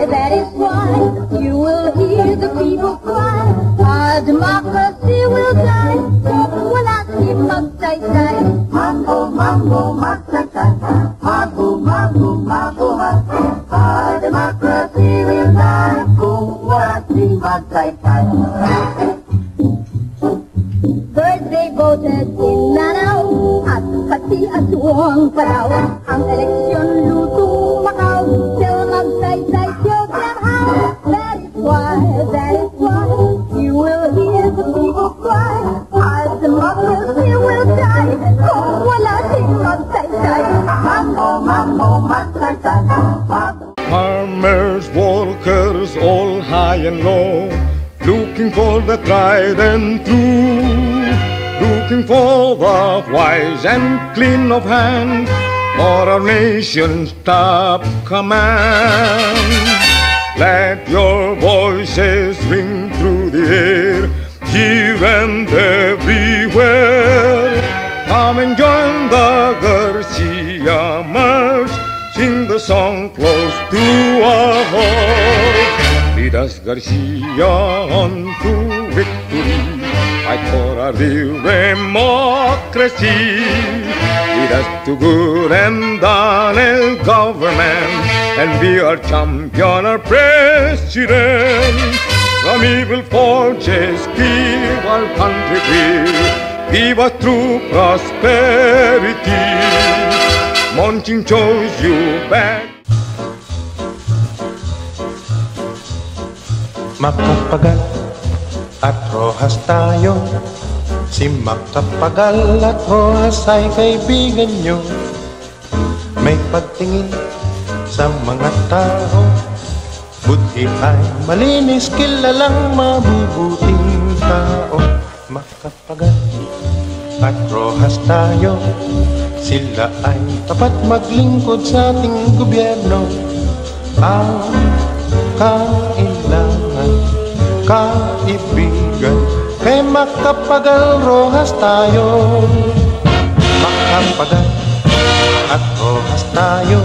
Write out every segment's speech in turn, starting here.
That is why you will hear the people cry. Our democracy will die. Walaki magsaysay. Mambo, mambo, magsaysay. Mambo, mambo, mambo, magsaysay. Our democracy will die. Walaki magsaysay. First they voted in Lanao at pati aswang palaw. Ang eleksyon lutong Macau. Till magsaysay till them how. That is why you will hear the people cry. Our democracy will die. Kung wala sing magsaysay. Mambo, mambo, magsaysay. Farmers, workers, all high and low, looking for the tried and true, looking for the wise and clean of hand, for our nation's top command. Let your voices ring through the air, here and everywhere. Come and join the Garcia March, sing the song close to a halt. Vidas Garcia on to victory, fight for our dear democracy. Lead us to good and honest government, and be our champion, our president. From evil forces, keep our country free, give us true prosperity. Monching chose you back. Makapagal at Rojas tayo, si Makapagal at Rojas ay kaibigan nyo. May pagtingin sa mga tao, buti ay malinis, kilalang mabubuting tao. Makapagal at Rojas tayo, sila ay tapat maglingkod sa ating gobyerno. Ang kailangan, kaibigan, kay Makapagal Rojas tayo. Makapagal at Rojas tayo.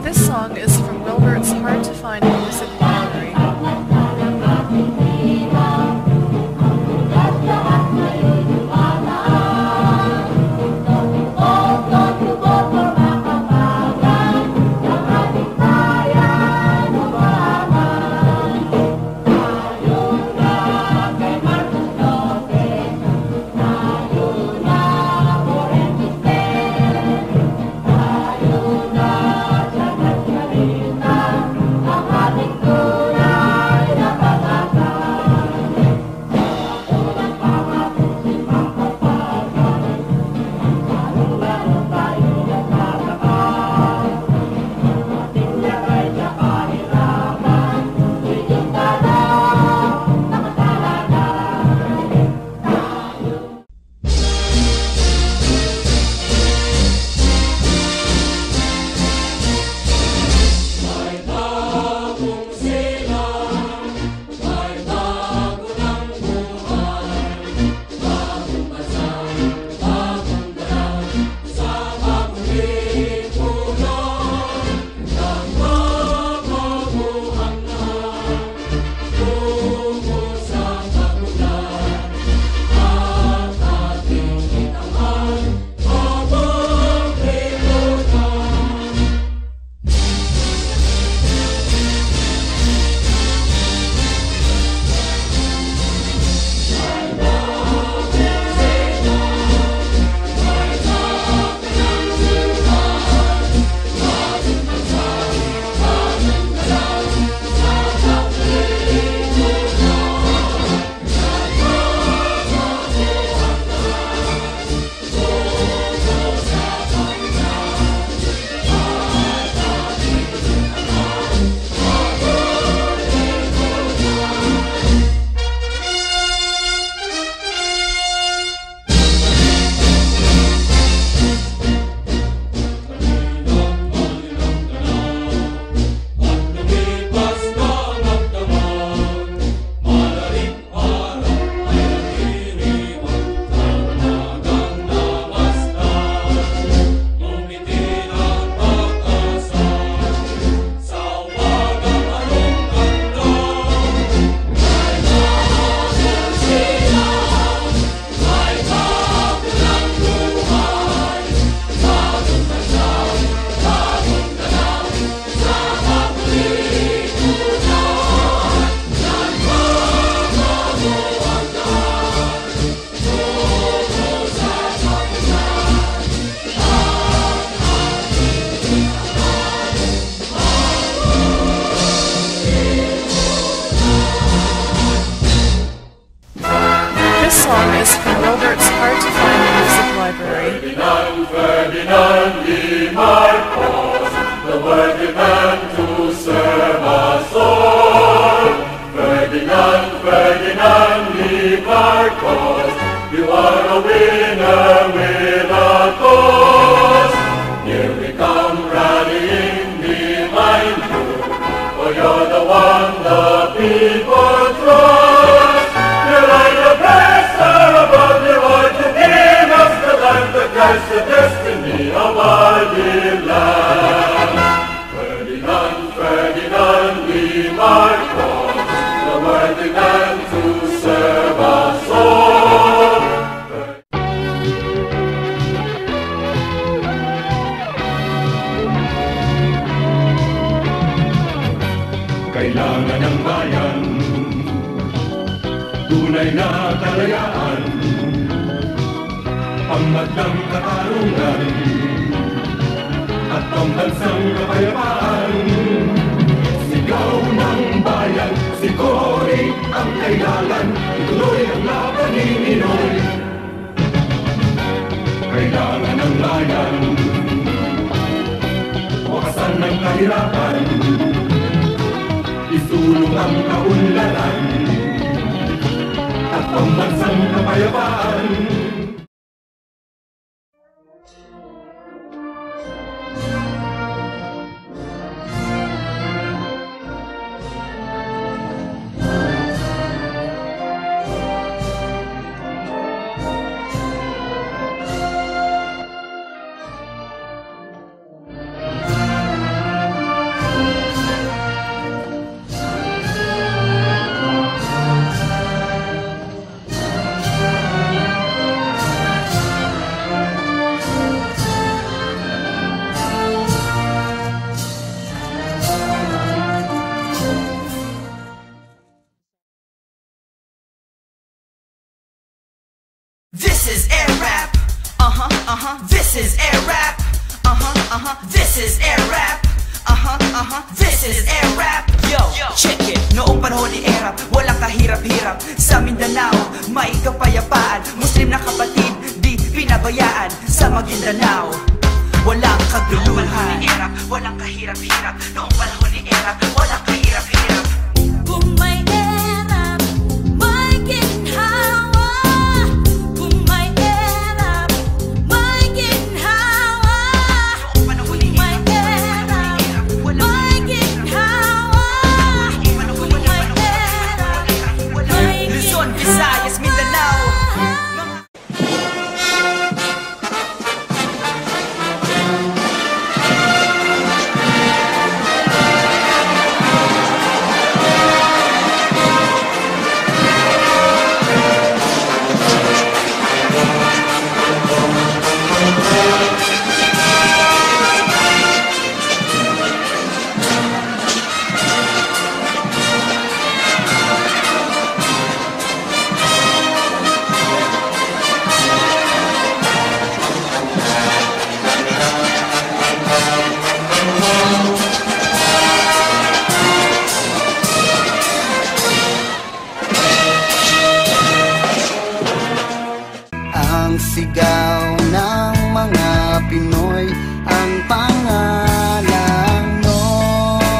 This song is from Wilbert's Hard to Find Music Library. na kalayaan, pangmatang katarungan, at pambansang kapayapaan. Sigaw ng bayan, si Cory ang kailangan, ituloy ang laban ni Ninoy. Kailangan ng layan, wakasan ng kahirapan, isulong ang kaunlaran, at pambansang kapayapaan. This is air rap. This is air rap. This is air rap. This is air rap. Yo, check it. Noong panahon ni Erap, walang kahirap-hirap. Sa Mindanao, may kapayapaan. Muslim na kapatid, di pinabayaan. Sa Maguindanao, walang kaguluhan. Walang kahirap-hirap. Noong panahon ni Erap, walang kahirap-hirap. Kung may erap, may ginhawa. Kung may erap, may ginhawa. Noong panahon ni May erap, may ginhawa. Kung may erap, may Luzon, Visayas, Mindanao. Ang sigaw ng mga Pinoy, ang pangalan Noy.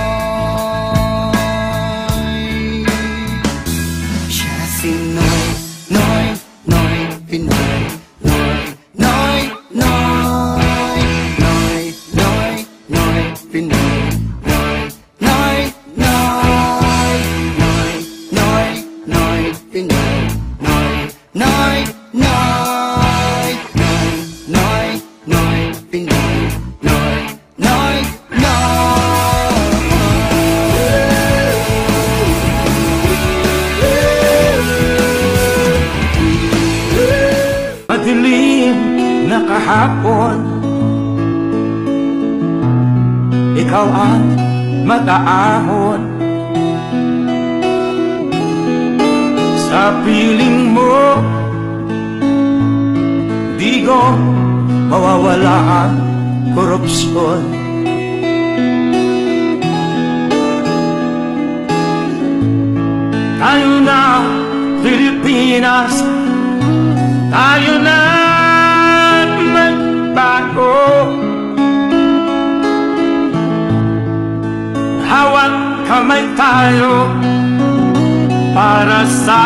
Siya si Noy, Noy, Noy, Pinoy. Noy, Noy, Noy, Noy, Noy, Noy, Pinoy. Noy, Noy, Noy, Noy, Noy, Noy, Pinoy. Noy, Noy, Noy, Noy, Noy, Noy, Pinoy. Noy, Noy, Madilim na kahapon, ikaw ang mag-aahon. Sa piling mo, di ko mawawala ang korupsyon. Tayo na Pilipinas, tayo na magbago. Hawak kamay tayo para sa